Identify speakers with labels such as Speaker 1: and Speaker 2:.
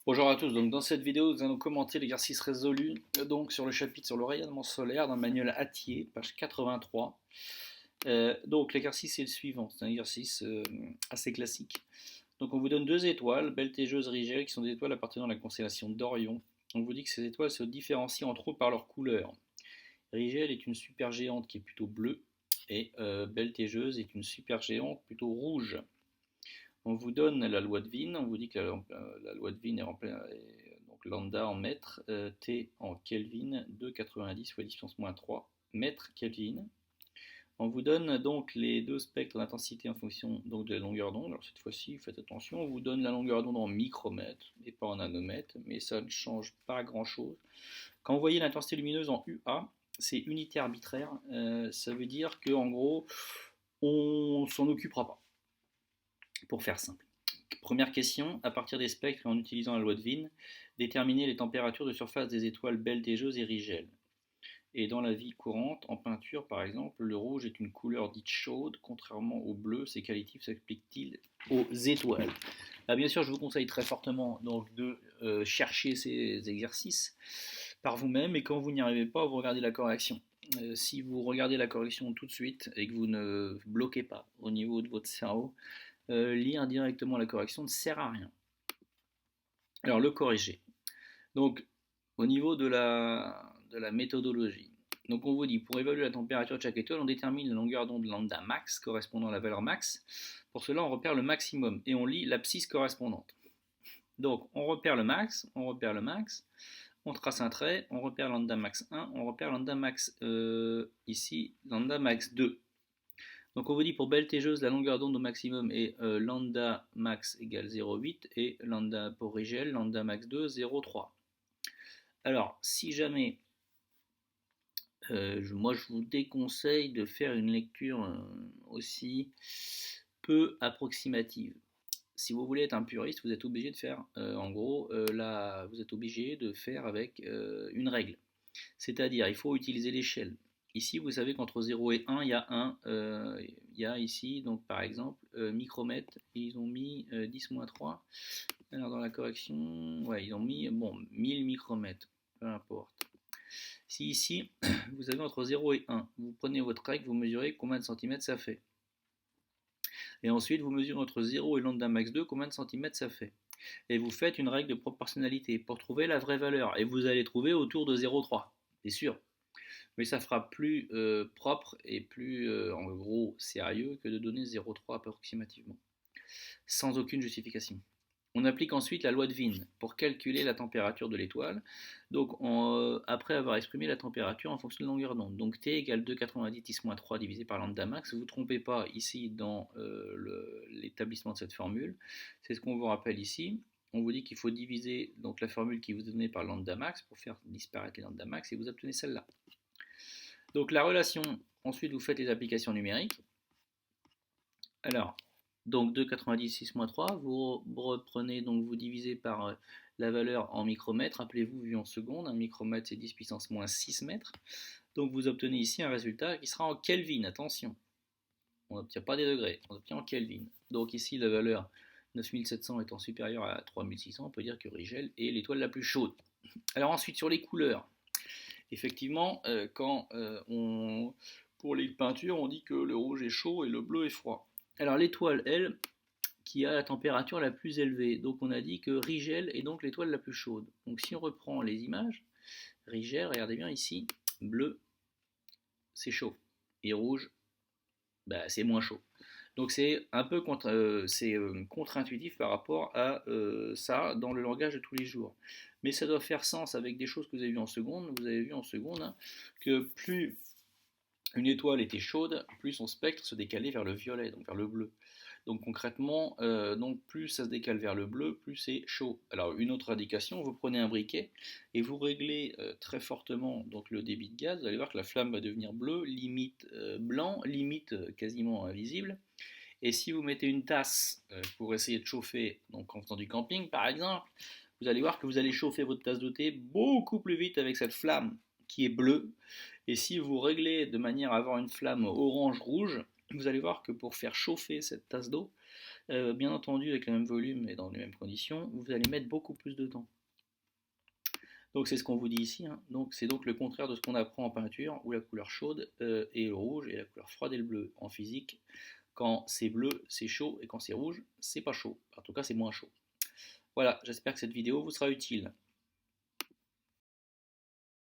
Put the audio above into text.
Speaker 1: Bonjour à tous, donc dans cette vidéo nous allons commenter l'exercice résolu donc sur le chapitre sur le rayonnement solaire d'un manuel Hatier, page 83. Donc l'exercice est le suivant, c'est un exercice assez classique. Donc on vous donne deux étoiles, Betelgeuse, Rigel, qui sont des étoiles appartenant à la constellation d'Orion. On vous dit que ces étoiles se différencient entre eux par leur couleur. Rigel est une supergéante qui est plutôt bleue et Betelgeuse est une supergéante plutôt rouge. On vous donne la loi de Wien, on vous dit que la loi de Wien est donc lambda en mètres, T en Kelvin, 2,90 fois 10 puissance moins 3 mètres Kelvin. On vous donne donc les deux spectres d'intensité en fonction donc de la longueur d'onde. Alors cette fois-ci, faites attention, on vous donne la longueur d'onde en micromètres et pas en nanomètres, mais ça ne change pas grand-chose. Quand vous voyez l'intensité lumineuse en UA, c'est unité arbitraire, ça veut dire qu'en gros, on s'en occupera pas. Pour faire simple. Première question, à partir des spectres et en utilisant la loi de Wien, déterminer les températures de surface des étoiles Betelgeuse et Rigel. Et dans la vie courante, en peinture par exemple, le rouge est une couleur dite chaude, contrairement au bleu, ces qualitifs s'appliquent-ils aux étoiles? Là, bien sûr, je vous conseille très fortement donc, de chercher ces exercices par vous-même, et quand vous n'y arrivez pas, vous regardez la correction. Si vous regardez la correction tout de suite et que vous ne bloquez pas au niveau de votre cerveau, lire directement la correction ne sert à rien. Alors le corriger. Donc au niveau de la méthodologie. Donc on vous dit, pour évaluer la température de chaque étoile, on détermine la longueur d'onde lambda max correspondant à la valeur max. Pour cela, on repère le maximum et on lit l'abscisse correspondante. Donc on repère le max, on trace un trait, on repère lambda max 1, on repère lambda max ici, lambda max 2. Donc on vous dit pour Betelgeuse, la longueur d'onde au maximum est lambda max égale 0,8 et lambda pour Rigel, lambda max 2, 0,3. Alors si jamais, moi je vous déconseille de faire une lecture aussi peu approximative. Si vous voulez être un puriste, vous êtes obligé de faire, en gros, vous êtes obligé de faire avec une règle. C'est-à-dire, il faut utiliser l'échelle. Ici, vous savez qu'entre 0 et 1, il y a ici, donc par exemple, micromètres, et ils ont mis 10-3. Alors dans la correction, ouais, ils ont mis, bon, 1000 micromètres, peu importe. Si ici, vous avez entre 0 et 1, vous prenez votre règle, vous mesurez combien de centimètres ça fait. Et ensuite, vous mesurez entre 0 et lambda max 2, combien de centimètres ça fait. Et vous faites une règle de proportionnalité pour trouver la vraie valeur. Et vous allez trouver autour de 0,3, c'est sûr. Mais ça fera plus propre et plus en gros sérieux que de donner 0,3 approximativement, sans aucune justification. On applique ensuite la loi de Wien pour calculer la température de l'étoile, donc après avoir exprimé la température en fonction de la longueur d'onde. Donc T égale 2,90 10-3 divisé par lambda max. Vous ne vous trompez pas ici dans l'établissement de cette formule, c'est ce qu'on vous rappelle ici. On vous dit qu'il faut diviser donc la formule qui vous est donnée par lambda max pour faire disparaître les lambda max et vous obtenez celle-là. Donc la relation, ensuite vous faites les applications numériques. Alors, donc 2,96-3, vous reprenez, donc vous divisez par la valeur en micromètres, rappelez-vous vu en secondes, un micromètre c'est 10 puissance moins 6 mètres. Donc vous obtenez ici un résultat qui sera en Kelvin, attention. On n'obtient pas des degrés, on obtient en Kelvin. Donc ici la valeur 9700 étant supérieure à 3600, on peut dire que Rigel est l'étoile la plus chaude. Alors ensuite sur les couleurs. Effectivement, pour les peintures, on dit que le rouge est chaud et le bleu est froid. Alors l'étoile, elle, qui a la température la plus élevée, donc on a dit que Rigel est donc l'étoile la plus chaude. Donc si on reprend les images, Rigel, regardez bien ici, bleu, c'est chaud, et rouge, bah, c'est moins chaud. Donc c'est un peu contre-intuitif par rapport à ça dans le langage de tous les jours. Mais ça doit faire sens avec des choses que vous avez vues en seconde. Vous avez vu en seconde hein, que plus une étoile était chaude, plus son spectre se décalait vers le violet, donc vers le bleu. Donc concrètement, donc plus ça se décale vers le bleu, plus c'est chaud. Alors une autre indication, vous prenez un briquet et vous réglez très fortement donc, le débit de gaz, vous allez voir que la flamme va devenir bleue, limite blanc, limite quasiment invisible. Et si vous mettez une tasse pour essayer de chauffer, donc en faisant du camping par exemple, vous allez voir que vous allez chauffer votre tasse de thé beaucoup plus vite avec cette flamme qui est bleue. Et si vous réglez de manière à avoir une flamme orange-rouge, vous allez voir que pour faire chauffer cette tasse d'eau, Bien entendu, avec le même volume et dans les mêmes conditions, vous allez mettre beaucoup plus de temps. Donc c'est ce qu'on vous dit ici, hein. Donc c'est donc le contraire de ce qu'on apprend en peinture, où la couleur chaude est le rouge et la couleur froide est le bleu. En physique, quand c'est bleu, c'est chaud, et quand c'est rouge, c'est pas chaud. En tout cas, c'est moins chaud. Voilà, j'espère que cette vidéo vous sera utile.